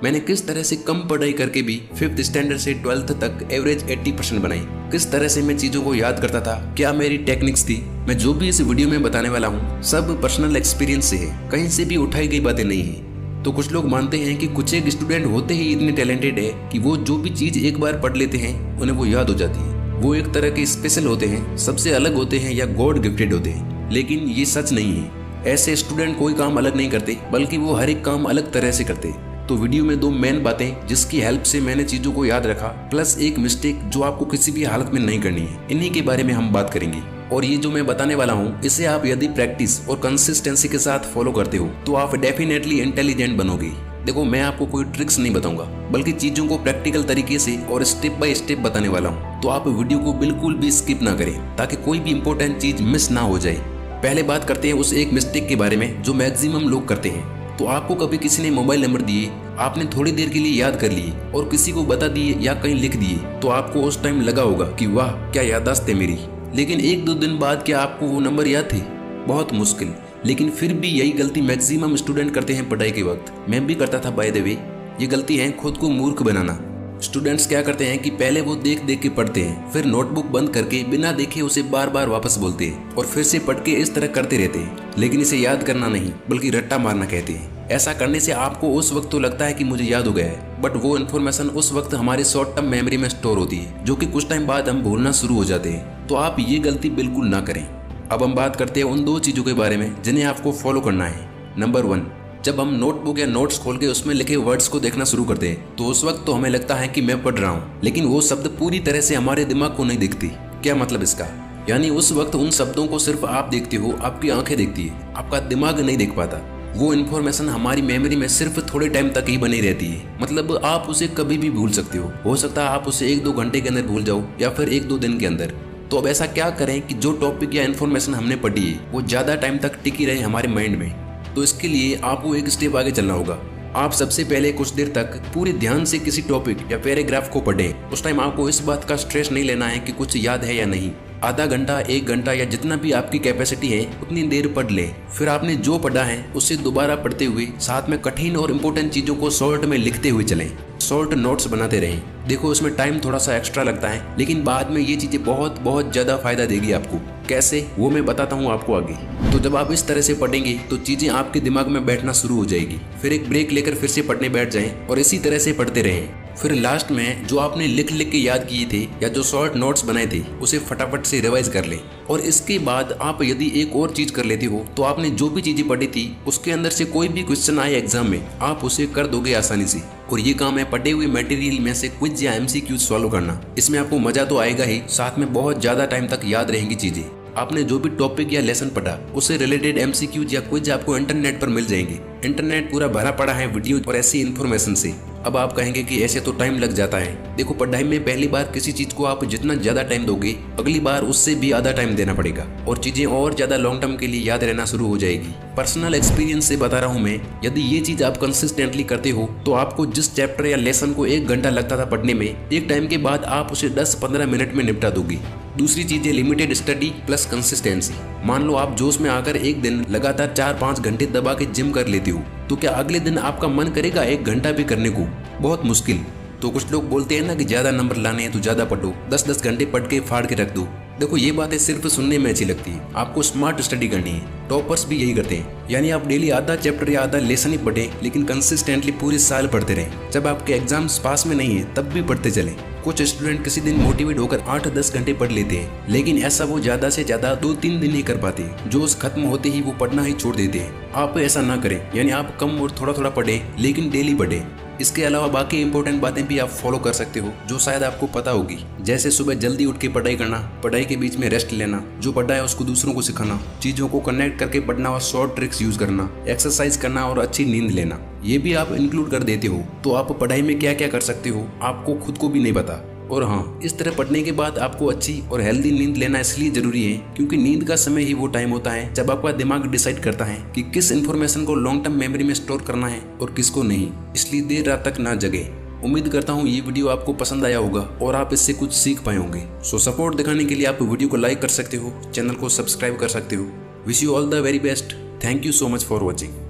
मैंने किस तरह से कम पढ़ाई करके भी 5th स्टैंडर्ड से 12th तक एवरेज 80% बनाई, किस तरह से मैं चीजों को याद करता था, क्या मेरी टेक्निक्स थी। मैं जो भी इस वीडियो में बताने वाला हूँ सब पर्सनल एक्सपीरियंस से है, कहीं से भी उठाई गई बातें नहीं है। तो कुछ लोग मानते हैं कि कुछ एक स्टूडेंट होते ही इतने टैलेंटेड है कि वो जो भी चीज एक बार पढ़ लेते हैं उन्हें वो याद हो जाती है, वो एक तरह के स्पेशल होते हैं, सबसे अलग होते हैं या गॉड गिफ्टेड होते हैं। लेकिन ये सच नहीं है। ऐसे स्टूडेंट कोई काम अलग नहीं करते, बल्कि वो हर एक काम अलग तरह से करते। तो वीडियो में 2 मेन बातें जिसकी हेल्प से मैंने चीजों को याद रखा, प्लस एक मिस्टेक जो आपको किसी भी हालत में नहीं करनी है, इन्हीं के बारे में हम बात करेंगे। और ये जो मैं बताने वाला हूँ इसे आप यदि प्रैक्टिस और कंसिस्टेंसी के साथ फॉलो करते हो तो आप डेफिनेटली इंटेलिजेंट बनोगे। देखो, मैं आपको कोई ट्रिक्स नहीं बताऊंगा, बल्कि चीजों को प्रैक्टिकल तरीके से और स्टेप बाय स्टेप बताने वाला हूँ। तो आप वीडियो को बिल्कुल भी स्किप ना करें ताकि कोई भी इंपॉर्टेंट चीज मिस ना हो जाए। पहले बात करते हैं उस एक मिस्टेक के बारे में जो मैक्सिमम लोग करते हैं। तो आपको कभी किसी ने मोबाइल नंबर दिए, आपने थोड़ी देर के लिए याद कर लिए और किसी को बता दिए या कहीं लिख दिए, तो आपको उस टाइम लगा होगा कि वाह क्या याददाश्त है मेरी। लेकिन 1-2 दिन बाद क्या आपको वो नंबर याद थे? बहुत मुश्किल। लेकिन फिर भी यही गलती मैक्सिमम स्टूडेंट करते हैं पढ़ाई के वक्त। मैं भी करता था बाय द वे। ये गलती है खुद को मूर्ख बनाना। स्टूडेंट्स क्या करते हैं कि पहले वो देख देख के पढ़ते हैं, फिर नोटबुक बंद करके बिना देखे उसे बार बार वापस बोलते हैं और फिर से पढ़ के इस तरह करते रहते हैं। लेकिन इसे याद करना नहीं बल्कि रट्टा मारना कहते हैं। ऐसा करने से आपको उस वक्त तो लगता है कि मुझे याद हो गया है, बट वो इन्फॉर्मेशन उस वक्त हमारे शॉर्ट टर्म मेमोरी में स्टोर होती है, जो कि कुछ टाइम बाद हम भूलना शुरू हो जाते हैं। तो आप ये गलती बिल्कुल ना करें। अब हम बात करते हैं उन 2 चीजों के बारे में जिन्हें आपको फॉलो करना है। नंबर 1, जब हम नोटबुक या नोट्स खोल के उसमें लिखे वर्ड्स को देखना शुरू करते हैं तो उस वक्त तो हमें लगता है कि मैं पढ़ रहा हूँ, लेकिन वो शब्द पूरी तरह से हमारे दिमाग को नहीं दिखती। क्या मतलब इसका? यानी उस वक्त उन शब्दों को सिर्फ आप देखते हो, आपकी आंखें देखती है, आपका दिमाग नहीं देख पाता। वो इन्फॉर्मेशन हमारी मेमोरी में सिर्फ थोड़े टाइम तक ही बनी रहती है। मतलब आप उसे कभी भी भूल सकते हो सकता है आप उसे 1-2 घंटे के अंदर भूल जाओ या फिर 1-2 दिन के अंदर। तो अब ऐसा क्या करें कि जो टॉपिक या इन्फॉर्मेशन हमने पढ़ी है वो ज्यादा टाइम तक टिकी रहे हमारे माइंड में। तो इसके लिए आपको एक स्टेप आगे चलना होगा। आप सबसे पहले कुछ देर तक पूरे ध्यान से किसी टॉपिक या पैराग्राफ को पढ़ें। उस टाइम आपको इस बात का स्ट्रेस नहीं लेना है कि कुछ याद है या नहीं। आधा घंटा, 1 घंटा या जितना भी आपकी कैपेसिटी है उतनी देर पढ़ लें। फिर आपने जो पढ़ा है उसे दोबारा पढ़ते हुए साथ में कठिन और इम्पोर्टेंट चीजों को शॉर्ट में लिखते हुए चलें। शॉर्ट नोट्स बनाते रहें। देखो, इसमें टाइम थोड़ा सा एक्स्ट्रा लगता है, लेकिन बाद में ये चीजें बहुत बहुत ज्यादा फायदा देगी आपको। कैसे, वो मैं बताता हूँ आपको आगे। तो जब आप इस तरह से पढ़ेंगे तो चीजें आपके दिमाग में बैठना शुरू हो जाएगी। फिर एक ब्रेक लेकर फिर से पढ़ने बैठ जाएं और इसी तरह से पढ़ते रहें। फिर लास्ट में जो आपने लिख लिख के याद किए थे या जो शॉर्ट नोट्स बनाए थे उसे फटाफट से रिवाइज कर लें। और इसके बाद आप यदि एक और चीज कर लेते हो तो आपने जो भी चीजें पढ़ी थी उसके अंदर से कोई भी क्वेश्चन आए एग्जाम में, आप उसे कर दोगे आसानी से। और ये काम है पढ़े हुए मटेरियल में से क्विज या MCQ सॉल्व करना। इसमें आपको मजा तो आएगा ही, साथ में बहुत ज्यादा टाइम तक याद रहेंगी चीजें। आपने जो भी टॉपिक या लेसन पढ़ा उससे रिलेटेड MCQ या क्विज आपको इंटरनेट पर मिल जाएंगे। इंटरनेट पूरा भरा पड़ा है वीडियो और ऐसी इन्फॉर्मेशन से। अब आप कहेंगे कि ऐसे तो टाइम लग जाता है। देखो, पढ़ाई में पहली बार किसी चीज को आप जितना ज्यादा टाइम दोगे, अगली बार उससे भी आधा टाइम देना पड़ेगा और चीजें और ज्यादा लॉन्ग टर्म के लिए याद रहना शुरू हो जाएगी। पर्सनल एक्सपीरियंस से बता रहा हूँ मैं, यदि ये चीज आप कंसिस्टेंटली करते हो तो आपको जिस चैप्टर या लेसन को 1 घंटा लगता था पढ़ने में, एक टाइम के बाद आप उसे 10-15 मिनट में निपटा दोगे। दूसरी चीज है लिमिटेड स्टडी प्लस कंसिस्टेंसी। मान लो आप जोश में आकर एक दिन लगातार 4-5 घंटे दबा के जिम कर लेते हो, तो क्या अगले दिन आपका मन करेगा 1 घंटा भी करने को? बहुत मुश्किल। तो कुछ लोग बोलते हैं ना कि ज्यादा नंबर लाने हैं तो ज्यादा पढ़ो, 10-10 घंटे पढ़ के फाड़ के रख दो। देखो, ये बातें सिर्फ सुनने में अच्छी लगती है, आपको स्मार्ट स्टडी करनी है। टॉपर्स भी यही करते हैं। यानी आप डेली आधा चैप्टर या आधा लेसन ही पढ़ें, लेकिन कंसिस्टेंटली पूरे साल पढ़ते रहें। जब आपके एग्जाम्स पास में नहीं है तब भी पढ़ते चलें। कुछ स्टूडेंट किसी दिन मोटिवेट होकर 8-10 घंटे पढ़ लेते हैं, लेकिन ऐसा वो ज्यादा से ज्यादा 2-3 दिन ही कर पाते हैं। जोश खत्म होते ही वो पढ़ना ही छोड़ देते हैं। आप ऐसा ना करें, यानी आप कम और थोड़ा थोड़ा पढ़ें, लेकिन डेली पढ़ें। इसके अलावा बाकी इंपॉर्टेंट बातें भी आप फॉलो कर सकते हो जो शायद आपको पता होगी, जैसे सुबह जल्दी उठ के पढ़ाई करना, पढ़ाई के बीच में रेस्ट लेना, जो पढ़ा है उसको दूसरों को सिखाना, चीजों को कनेक्ट करके पढ़ना और शॉर्ट ट्रिक्स यूज करना, एक्सरसाइज करना और अच्छी नींद लेना। ये भी आप इंक्लूड कर देते हो तो आप पढ़ाई में क्या क्या कर सकते हो आपको खुद को भी नहीं पता। और हाँ, इस तरह पढ़ने के बाद आपको अच्छी और हेल्दी नींद लेना इसलिए जरूरी है क्योंकि नींद का समय ही वो टाइम होता है जब आपका दिमाग डिसाइड करता है कि किस इन्फॉर्मेशन को लॉन्ग टर्म मेमोरी में स्टोर करना है और किसको नहीं। इसलिए देर रात तक ना जगे। उम्मीद करता हूँ ये वीडियो आपको पसंद आया होगा और आप इससे कुछ सीख पाए होंगे। सो सपोर्ट दिखाने के लिए आप वीडियो को लाइक कर सकते हो, चैनल को सब्सक्राइब कर सकते हो। Wish you all the very best. Thank you so much for watching.